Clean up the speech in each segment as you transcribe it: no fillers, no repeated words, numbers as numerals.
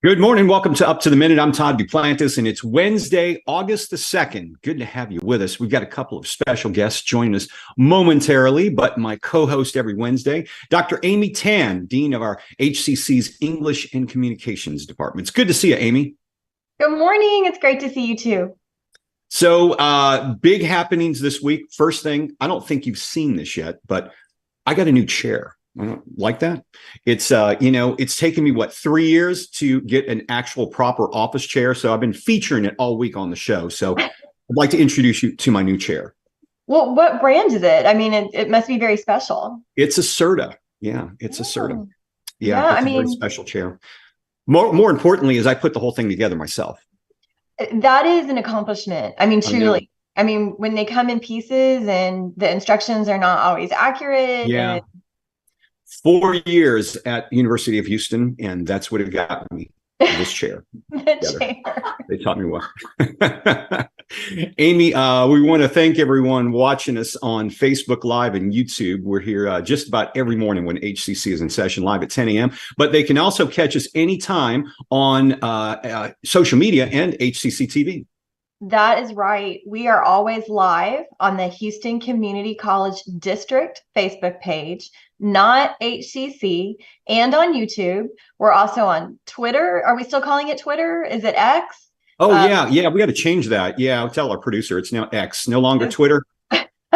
Good morning. Welcome to Up to the Minute. I'm Todd Duplantis, and it's Wednesday, August the 2nd. Good to have you with us. We've got a couple of special guests joining us momentarily, but my co-host every Wednesday, Dr. Amy Tan, Dean of our HCC's English and Communications Department. It's good to see you, Amy. Good morning. It's great to see you too. So big happenings this week. First thing, I don't think you've seen this yet, but I got a new chair. I don't like that. It's, it's taken me, 3 years to get an actual proper office chair. So I've been featuring it all week on the show. So I'd like to introduce you to my new chair. Well, what brand is it? I mean, it must be very special. It's a Serta. Yeah, it's a Serta. Yeah, it's a very special chair. More importantly, is I put the whole thing together myself. That is an accomplishment. I mean, truly. I mean, when they come in pieces and the instructions are not always accurate. Yeah. 4 years at the University of Houston, and that's what it got me, this chair. Chair. They taught me well. Amy, we want to thank everyone watching us on Facebook Live and YouTube. We're here just about every morning when HCC is in session, live at 10 a.m. But they can also catch us anytime on social media and HCCTV. That is right. We are always live on the Houston Community College District Facebook page, not HCC, and on YouTube. We're also on Twitter. Are we still calling it Twitter? Is it X? Oh, yeah. We got to change that. Yeah, I'll tell our producer it's now X, no longer Twitter,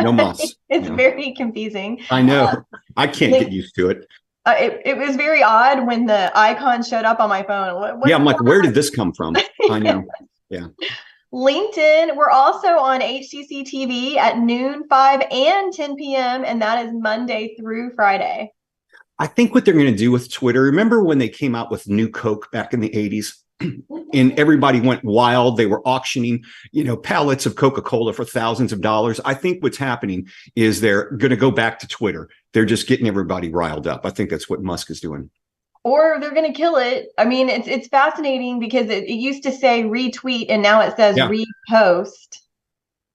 no muss. It's very confusing. I know. I can't get used to it. It was very odd when the icon showed up on my phone. I'm like, where did this come from? I know. Yeah. LinkedIn. We're also on HCCTV at noon, 5 and 10 p.m. And that is Monday through Friday. I think what they're going to do with Twitter, remember when they came out with New Coke back in the 80s and everybody went wild? They were auctioning, pallets of Coca-Cola for thousands of dollars. I think what's happening is they're going to go back to Twitter. They're just getting everybody riled up. I think that's what Musk is doing. Or they're going to kill it. I mean, it's fascinating because it used to say retweet and now it says repost.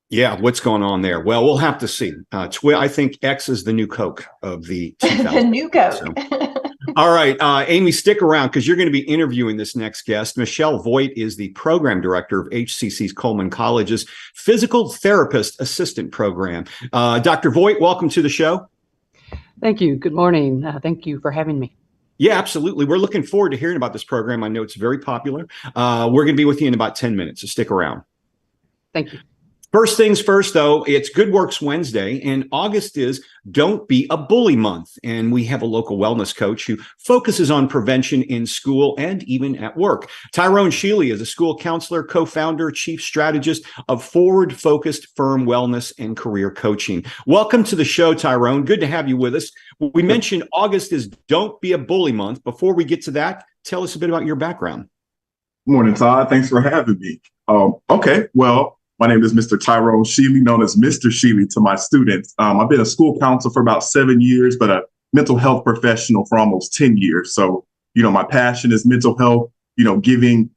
Yeah, what's going on there? Well, we'll have to see. I think X is the new Coke of the 2000s. The new Coke. So. All right, Amy, stick around because you're going to be interviewing this next guest. Michele Voight is the program director of HCC's Coleman College's Physical Therapist Assistant Program. Dr. Voight, welcome to the show. Thank you. Good morning. Thank you for having me. Yeah, absolutely. We're looking forward to hearing about this program. I know it's very popular. We're going to be with you in about 10 minutes, so stick around. Thank you. First things first, though, it's Good Works Wednesday, and August is Don't Be a Bully Month. And we have a local wellness coach who focuses on prevention in school and even at work. Tyrone Shealy is a school counselor, co-founder, chief strategist of forward-focused firm wellness and career coaching. Welcome to the show, Tyrone. Good to have you with us. We mentioned August is Don't Be a Bully Month. Before we get to that, tell us a bit about your background. Good morning, Todd. Thanks for having me. Okay, well, my name is Mr. Tyrone Shealy, known as Mr. Shealy to my students. I've been a school counselor for about 7 years, but a mental health professional for almost 10 years. So, my passion is mental health, giving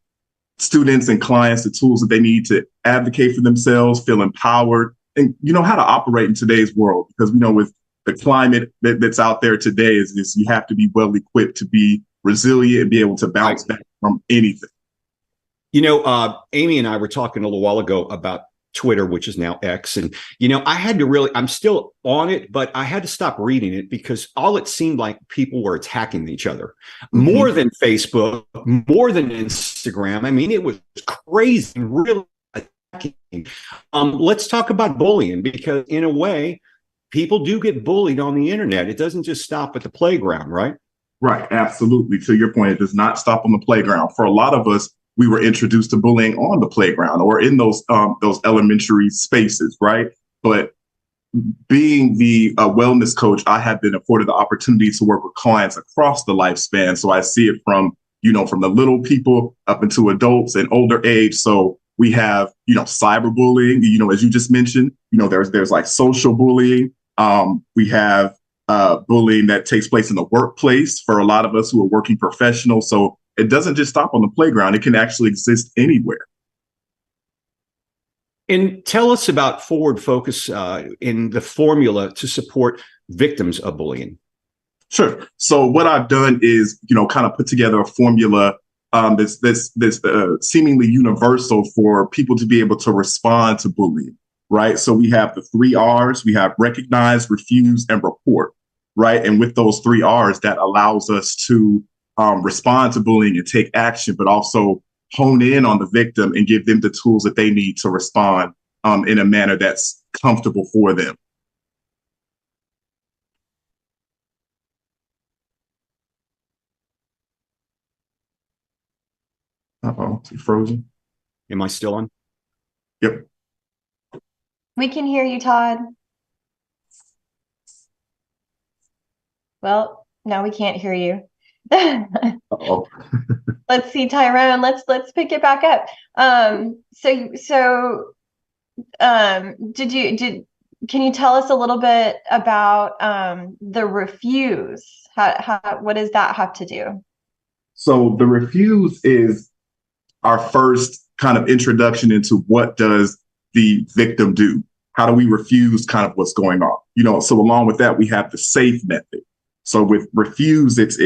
students and clients the tools that they need to advocate for themselves, feel empowered, and, how to operate in today's world. Because, with the climate that's out there today is you have to be well equipped to be resilient and be able to bounce back from anything. Amy and I were talking a little while ago about Twitter, which is now X. And, I had to I'm still on it, but I had to stop reading it because all it seemed like people were attacking each other more than Facebook, more than Instagram. I mean, it was crazy, really attacking. Let's talk about bullying, because in a way, people do get bullied on the internet. It doesn't just stop at the playground, right? Right. Absolutely. To your point, it does not stop on the playground. For a lot of us, we were introduced to bullying on the playground or in those elementary spaces, right? But being the wellness coach, I have been afforded the opportunity to work with clients across the lifespan. So I see it from the little people up into adults and older age. So we have, cyberbullying, as you just mentioned, there's like social bullying. We have bullying that takes place in the workplace for a lot of us who are working professionals. So it doesn't just stop on the playground. It can actually exist anywhere. And tell us about Forward Focus in the formula to support victims of bullying. Sure. So what I've done is, kind of put together a formula this seemingly universal for people to be able to respond to bullying, right? So we have the 3 R's. We have recognize, refuse, and report, right? And with those 3 R's, that allows us to respond to bullying and take action, but also hone in on the victim and give them the tools that they need to respond in a manner that's comfortable for them. Uh-oh, is he frozen? Am I still on? Yep. We can hear you, Todd. Well, now we can't hear you. Uh-oh. Let's see, Tyrone. Let's pick it back up. Can you tell us a little bit about the refuse? What does that have to do? So the refuse is our first kind of introduction into what does the victim do? How do we refuse kind of what's going on? You know, so along with that, we have the safe method. So with refuse, it's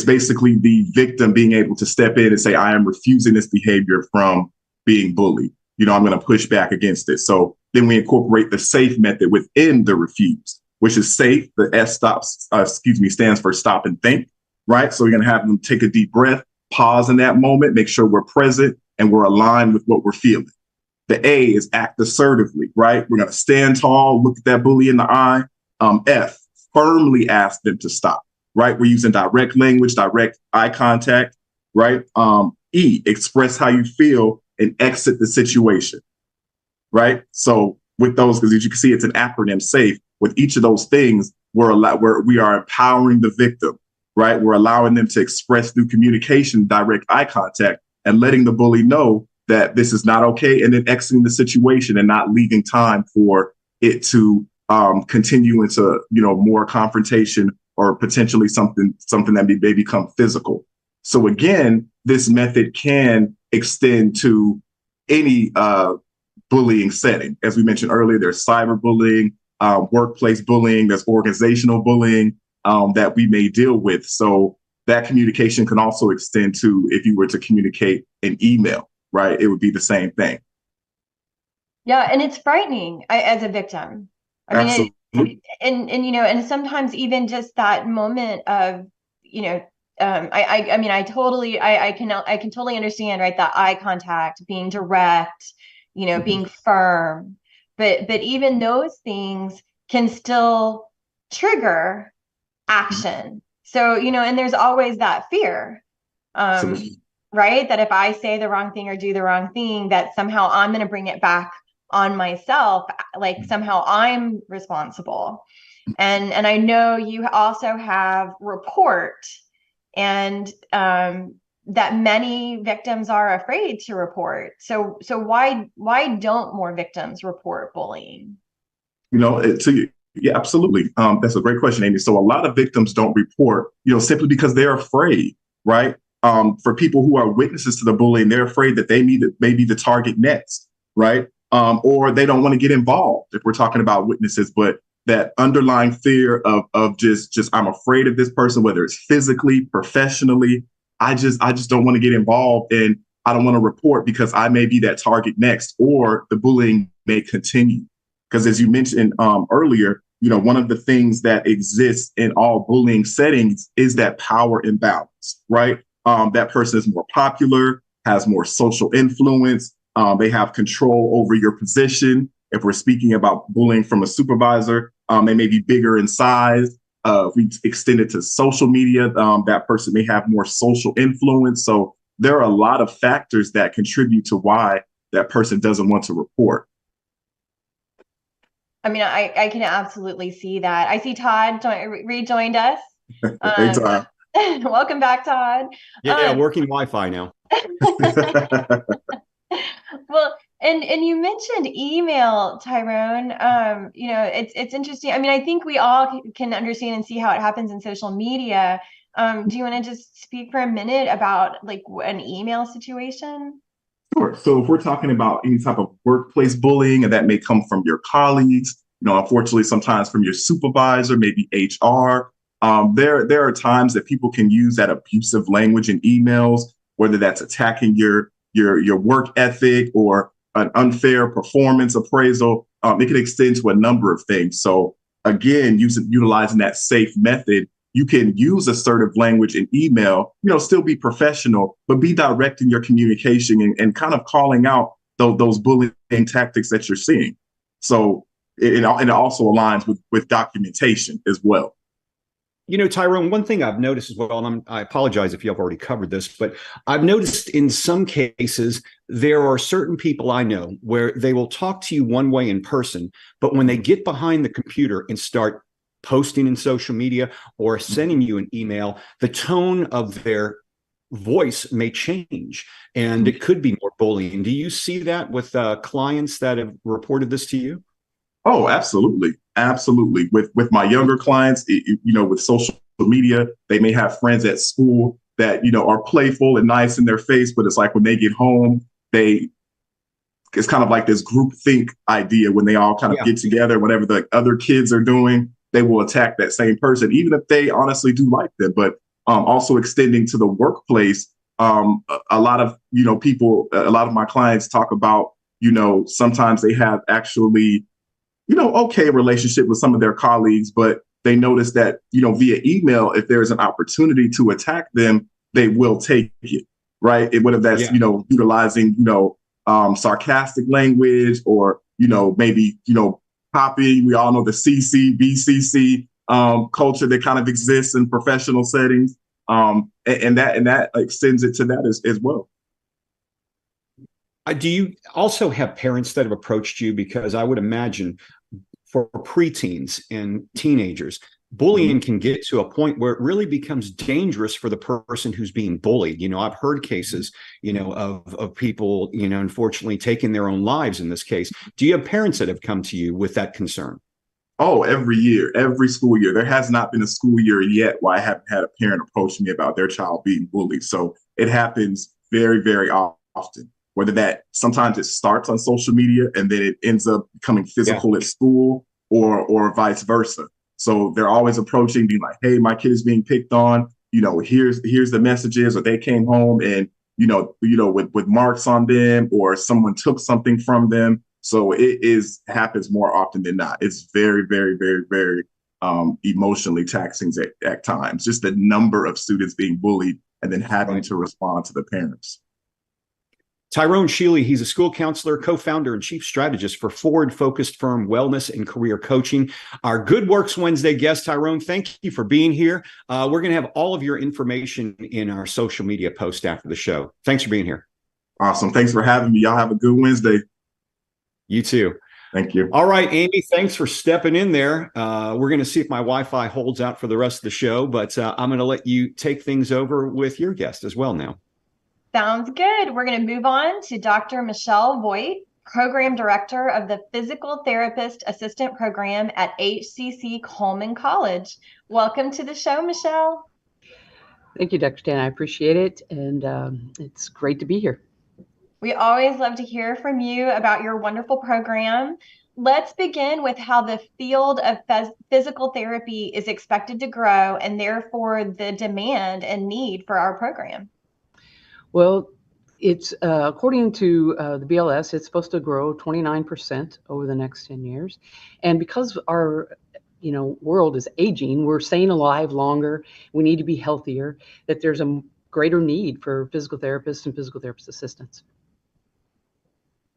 basically the victim being able to step in and say, I am refusing this behavior from being bullied. You know, I'm going to push back against it. So then we incorporate the safe method within the refuse, which is safe. The stands for stop and think, right? So we're going to have them take a deep breath, pause in that moment, make sure we're present and we're aligned with what we're feeling. The A is act assertively, right? We're going to stand tall, look at that bully in the eye. F, firmly ask them to stop, right? We're using direct language, direct eye contact, right? E, express how you feel and exit the situation, right? So with those, because as you can see, it's an acronym, SAFE. With each of those things, we are empowering the victim, right? We're allowing them to express through communication, direct eye contact, and letting the bully know that this is not okay, and then exiting the situation and not leaving time for it to continue into, you know, more confrontation or potentially something that may become physical. So again, this method can extend to any bullying setting. As we mentioned earlier, there's cyberbullying, workplace bullying, there's organizational bullying that we may deal with. So that communication can also extend to if you were to communicate an email, right? It would be the same thing. Yeah, and it's frightening as a victim. I mean, and sometimes even just that moment of, I can totally understand, right? That eye contact, being direct, being firm, but even those things can still trigger action. So, and there's always that fear, right? That if I say the wrong thing or do the wrong thing, that somehow I'm going to bring it back on myself, like somehow I'm responsible. And I know you also have report, and that many victims are afraid to report. So why don't more victims report bullying? Yeah, absolutely. That's a great question, Amy. So a lot of victims don't report, simply because they're afraid, right? For people who are witnesses to the bullying, they're afraid that they may be the target next, right? Or they don't want to get involved if we're talking about witnesses, but that underlying fear of just I'm afraid of this person, whether it's physically, professionally, I just don't want to get involved, and I don't want to report because I may be that target next, or the bullying may continue. Because as you mentioned earlier, one of the things that exists in all bullying settings is that power imbalance, right? That person is more popular, has more social influence. They have control over your position. If we're speaking about bullying from a supervisor, they may be bigger in size. If we extend it to social media, that person may have more social influence. So there are a lot of factors that contribute to why that person doesn't want to report. I mean, I can absolutely see that. I see Todd rejoined us. Hey, Todd. Welcome back, Todd. Yeah, working Wi-Fi now. Well, and you mentioned email, Tyrone. It's interesting. I mean, I think we all can understand and see how it happens in social media. Do you want to just speak for a minute about like an email situation? Sure. So if we're talking about any type of workplace bullying, and that may come from your colleagues, unfortunately, sometimes from your supervisor, maybe HR, There are times that people can use that abusive language in emails, whether that's attacking your work ethic or an unfair performance appraisal. It can extend to a number of things. So again, utilizing that safe method, you can use assertive language in email, still be professional, but be direct in your communication and kind of calling out those bullying tactics that you're seeing. So it also aligns with documentation as well. Tyrone, one thing I've noticed as well, and I apologize if you've already covered this, but I've noticed in some cases, there are certain people I know where they will talk to you one way in person, but when they get behind the computer and start posting in social media or sending you an email, the tone of their voice may change and it could be more bullying. Do you see that with clients that have reported this to you? Oh, absolutely. Absolutely. With my younger clients, with social media, they may have friends at school that, are playful and nice in their face, but it's like when they get home, it's kind of like this group think idea when they all kind of get together, whatever the other kids are doing, they will attack that same person, even if they honestly do like them. But also extending to the workplace, a lot of, a lot of my clients talk about, sometimes they have actually okay relationship with some of their colleagues, but they notice that, via email, if there's an opportunity to attack them, they will take it, right? And whether that's, utilizing, sarcastic language or, maybe, copying. We all know the CC, BCC culture that kind of exists in professional settings. And that extends it to that as well. Do you also have parents that have approached you? Because I would imagine for preteens and teenagers, bullying can get to a point where it really becomes dangerous for the person who's being bullied. I've heard cases, of people, unfortunately taking their own lives in this case. Do you have parents that have come to you with that concern? Oh, every year, every school year. There has not been a school year yet where I haven't had a parent approach me about their child being bullied. So it happens very, very often. Whether that sometimes it starts on social media and then it ends up becoming physical at school or vice versa. So they're always approaching, being like, hey, my kid is being picked on, here's the messages, or they came home and, with marks on them or someone took something from them. So happens more often than not. It's very, very, very, very emotionally taxing at times, just the number of students being bullied and then having to respond to the parents. Tyrone Shealy, he's a school counselor, co-founder, and chief strategist for forward-focused firm Wellness and Career Coaching. Our Good Works Wednesday guest, Tyrone, thank you for being here. We're going to have all of your information in our social media post after the show. Thanks for being here. Awesome. Thanks for having me. Y'all have a good Wednesday. You too. Thank you. All right, Amy, thanks for stepping in there. We're going to see if my Wi-Fi holds out for the rest of the show, but I'm going to let you take things over with your guest as well now. Sounds good. We're going to move on to Dr. Michele Voight, Program Director of the Physical Therapist Assistant Program at HCC Coleman College. Welcome to the show, Michele. Thank you, Dr. Dan. I appreciate it, and it's great to be here. We always love to hear from you about your wonderful program. Let's begin with how the field of physical therapy is expected to grow and therefore the demand and need for our program. Well, it's according to the BLS, it's supposed to grow 29% over the next 10 years. And because our world is aging, we're staying alive longer, we need to be healthier, that there's a greater need for physical therapists and physical therapist assistants.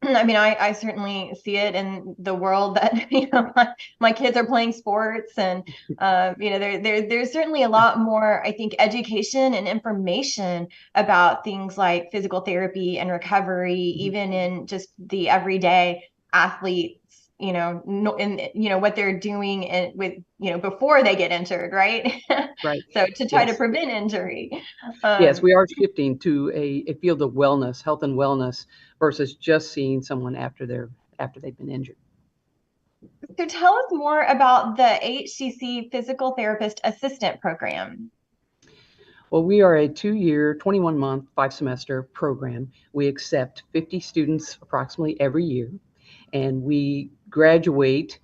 I mean, I certainly see it in the world that, my kids are playing sports and, there's certainly a lot more, I think, education and information about things like physical therapy and recovery, even in just the everyday athletes, what they're doing before they get injured, right? Right. So to try to prevent injury. Yes, we are shifting to a field of wellness, health and wellness, versus just seeing someone after they've been injured. So tell us more about the HCC Physical Therapist Assistant Program. Well, we are a 2-year, 21-month, 5-semester program. We accept 50 students approximately every year, and we graduate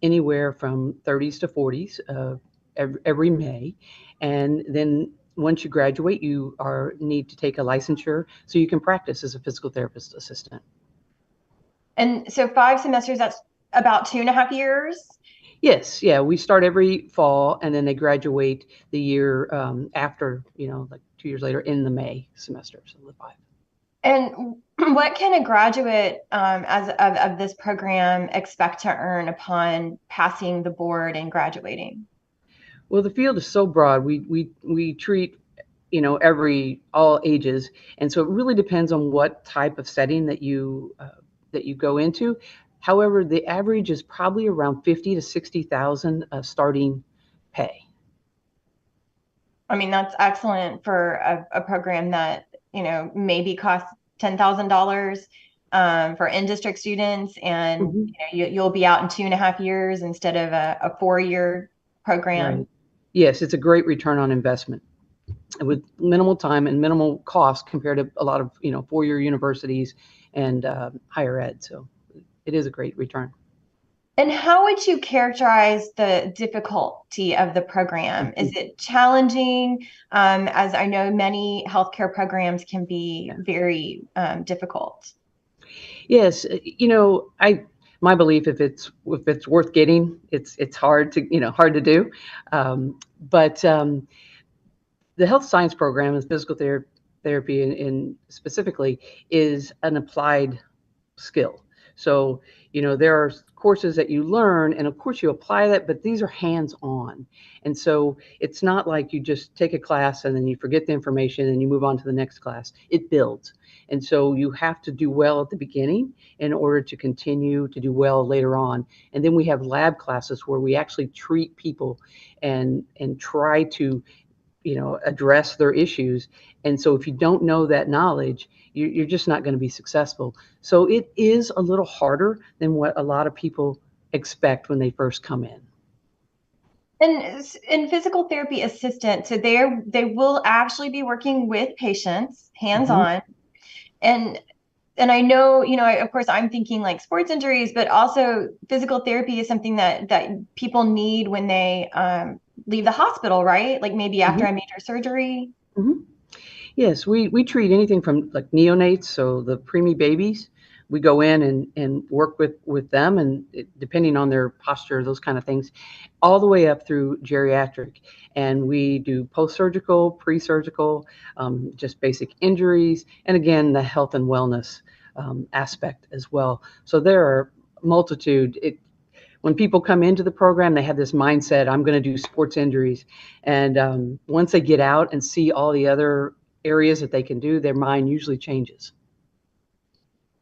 anywhere from 30s to 40s every May. And then once you graduate, you need to take a licensure so you can practice as a physical therapist assistant. And so 5 semesters, that's about 2.5 years? Yes, yeah, we start every fall, and then they graduate the year after, like 2 years later in the May semester, so the 5. And what can a graduate of this program expect to earn upon passing the board and graduating? Well, the field is so broad. We treat all ages, and so it really depends on what type of setting that you go into. However, the average is probably around 50 to 60,000 starting pay. I mean, that's excellent for a program that maybe costs $10,000 for in-district students, and you'll be out in 2.5 years instead of a 4-year program. Right. Yes, it's a great return on investment with minimal time and minimal cost compared to a lot of 4-year universities and higher ed. So it is a great return. And how would you characterize the difficulty of the program? Is it challenging? As I know, many healthcare programs can be very difficult. Yes, my belief, if it's worth getting, it's hard to do. But the health science program and physical therapy in specifically is an applied skill. So, there are courses that you learn, and of course you apply that, but these are hands-on. And so it's not like you just take a class and then you forget the information and you move on to the next class. It builds. And so you have to do well at the beginning in order to continue to do well later on. And then we have lab classes where we actually treat people and try to address their issues. And so if you don't know that knowledge, you're just not going to be successful. So it is a little harder than what a lot of people expect when they first come in. And physical therapy assistants, so they will actually be working with patients hands-on. And I know, of course, I'm thinking like sports injuries, but also physical therapy is something that people need when they leave the hospital, right? Like maybe after a major surgery. Yes, we treat anything from like neonates, so the preemie babies. We go in and work with them, and depending on their posture, those kind of things, all the way up through geriatric. And we do post-surgical, pre-surgical, just basic injuries, and again, the health and wellness aspect as well. So there are multitude. When people come into the program, they have this mindset, I'm going to do sports injuries. And once they get out and see all the other areas that they can do, their mind usually changes.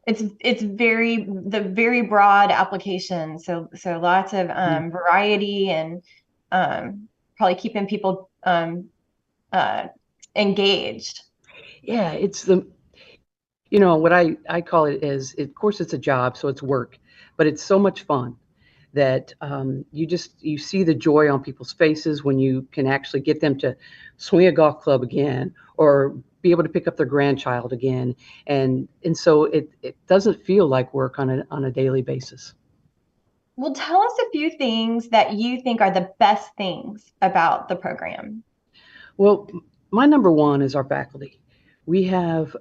It's very broad application. So lots of variety and probably keeping people engaged. Yeah, it's what I call it is, of course, it's a job, so it's work, but it's so much fun that you see the joy on people's faces when you can actually get them to swing a golf club again or be able to pick up their grandchild again. And so it doesn't feel like work on a daily basis. Well, tell us a few things that you think are the best things about the program. Well, my number one is our faculty. We have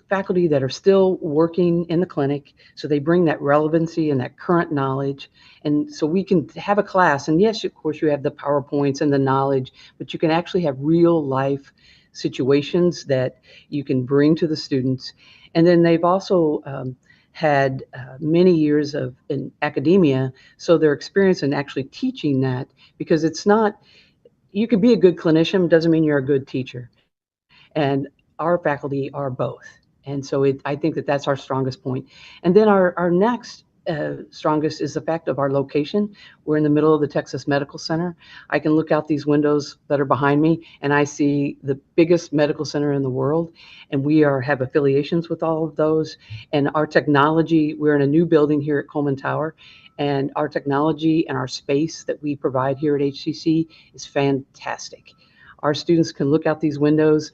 faculty that are still working in the clinic, so they bring that relevancy and that current knowledge. And so we can have a class, and yes, of course, you have the PowerPoints and the knowledge, but you can actually have real life situations that you can bring to the students. And then they've also had many years in academia, so their experience in actually teaching that, because it's not, you can be a good clinician, doesn't mean you're a good teacher. And our faculty are both. And so I think that's our strongest point. And then our next strongest is the fact of our location. We're in the middle of the Texas Medical Center. I can look out these windows that are behind me, and I see the biggest medical center in the world. And we have affiliations with all of those. And our technology, we're in a new building here at Coleman Tower. And our technology and our space that we provide here at HCC is fantastic. Our students can look out these windows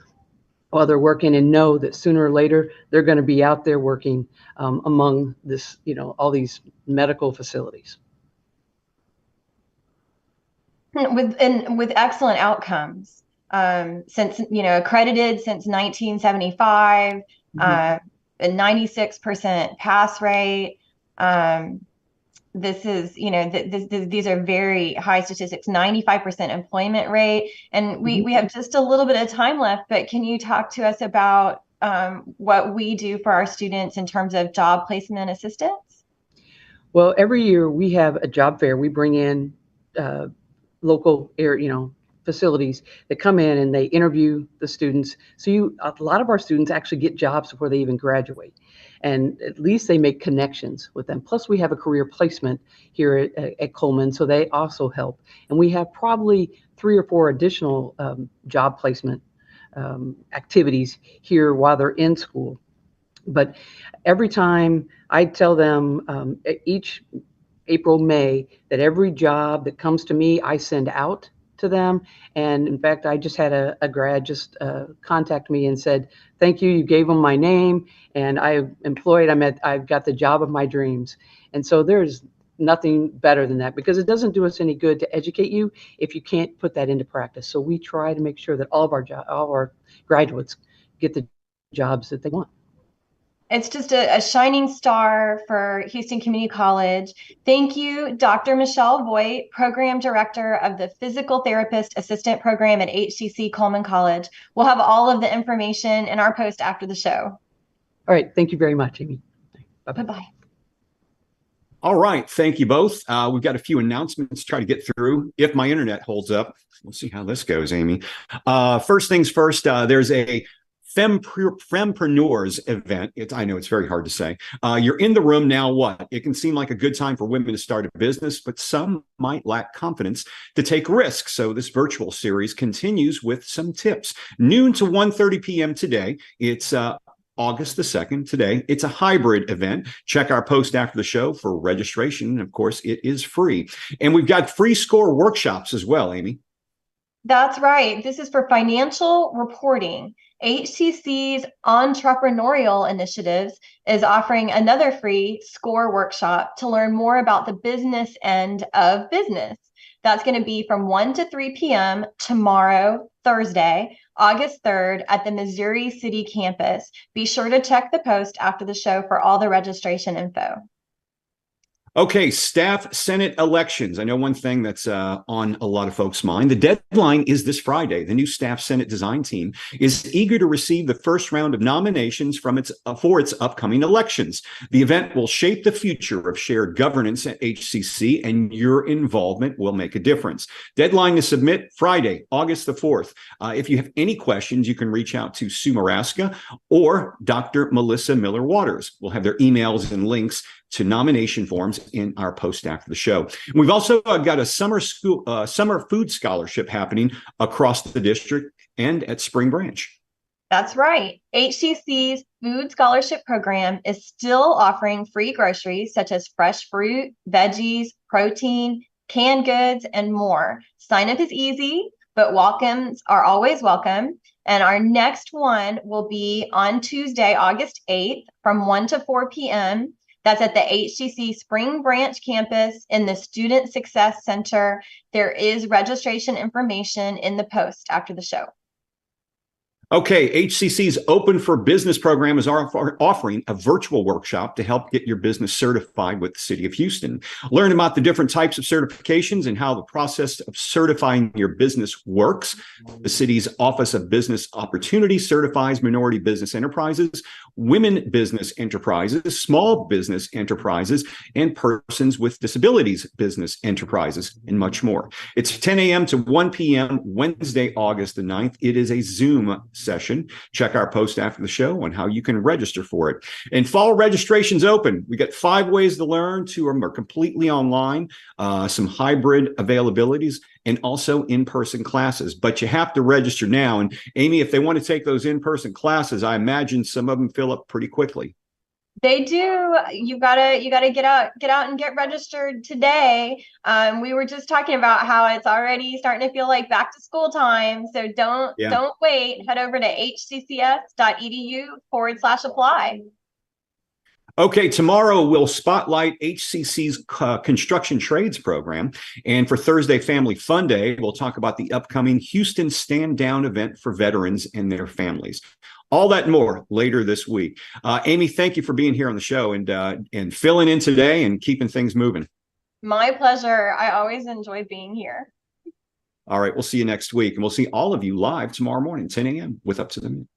while they're working and know that sooner or later they're going to be out there working among this, all these medical facilities. with excellent outcomes. Since, accredited since 1975, a 96% pass rate. This is, these are very high statistics, 95% employment rate. And we have just a little bit of time left, but can you talk to us about what we do for our students in terms of job placement assistance? Well, every year we have a job fair. We bring in local facilities that come in and they interview the students. So a lot of our students actually get jobs before they even graduate. And at least they make connections with them. Plus we have a career placement here at Coleman, so they also help. And we have probably 3 or 4 additional job placement activities here while they're in school. But every time I tell them each April, May, that every job that comes to me, I send out to them. And in fact, I just had a grad just contact me and said, thank you, you gave them my name, and I've got the job of my dreams. And so there's nothing better than that, because it doesn't do us any good to educate you if you can't put that into practice. So we try to make sure that all of our graduates get the jobs that they want. It's just a shining star for Houston Community College. Thank you, Dr. Michele Voight, Program Director of the Physical Therapist Assistant Program at HCC Coleman College. We'll have all of the information in our post after the show. All right. Thank you very much, Amy. Bye-bye. Bye-bye. All right. Thank you both. We've got a few announcements to try to get through if my internet holds up. We'll see how this goes, Amy. First things first, there's a Fempreneurs event. I know it's very hard to say. You're in the room now. What? It can seem like a good time for women to start a business, but some might lack confidence to take risks. So this virtual series continues with some tips. Noon to 1:30 p.m. today. It's August the 2nd today. It's a hybrid event. Check our post after the show for registration. Of course, it is free. And we've got free score workshops as well, Amy. That's right. This is for financial reporting. HCC's entrepreneurial initiatives is offering another free SCORE workshop to learn more about the business end of business. That's going to be from 1 to 3 p.m. tomorrow, Thursday, August 3rd at the Missouri City campus. Be sure to check the post after the show for all the registration info. Okay, staff Senate elections. I know one thing that's on a lot of folks' mind. The deadline is this Friday. The new staff Senate design team is eager to receive the first round of nominations for its upcoming elections. The event will shape the future of shared governance at HCC, and your involvement will make a difference. Deadline to submit Friday, August the 4th. If you have any questions, you can reach out to Sue Maraska or Dr. Melissa Miller-Waters. We'll have their emails and links to nomination forms in our post after the show. We've also got a summer food scholarship happening across the district and at Spring Branch. That's right. HCC's food scholarship program is still offering free groceries such as fresh fruit, veggies, protein, canned goods, and more. Sign up is easy, but walk-ins are always welcome. And our next one will be on Tuesday, August 8th from 1 to 4 p.m. That's at the HCC Spring Branch campus in the Student Success Center. There is registration information in the post after the show. Okay, HCC's Open for Business program is offering a virtual workshop to help get your business certified with the City of Houston. Learn about the different types of certifications and how the process of certifying your business works. The city's Office of Business Opportunity certifies minority business enterprises, women business enterprises, small business enterprises, and persons with disabilities business enterprises, and much more. It's 10 a.m. to 1 p.m. Wednesday, August the 9th. It is a Zoom session. Check our post after the show on how you can register for it. And fall registration's open. We got 5 ways to learn. 2 of them are completely online, some hybrid availabilities, and also in-person classes. But you have to register now. And Amy, if they want to take those in-person classes, I imagine some of them fill up pretty quickly. They do. You gotta get out and get registered today. We were just talking about how it's already starting to feel like back to school time. So don't wait. Head over to hccs.edu/apply. Okay, tomorrow we'll spotlight HCC's construction trades program. And for Thursday Family Fun Day, we'll talk about the upcoming Houston Stand Down event for veterans and their families. All that and more later this week. Amy, thank you for being here on the show and filling in today and keeping things moving. My pleasure. I always enjoy being here. All right, we'll see you next week. And we'll see all of you live tomorrow morning, 10 a.m. with Up to the Minute.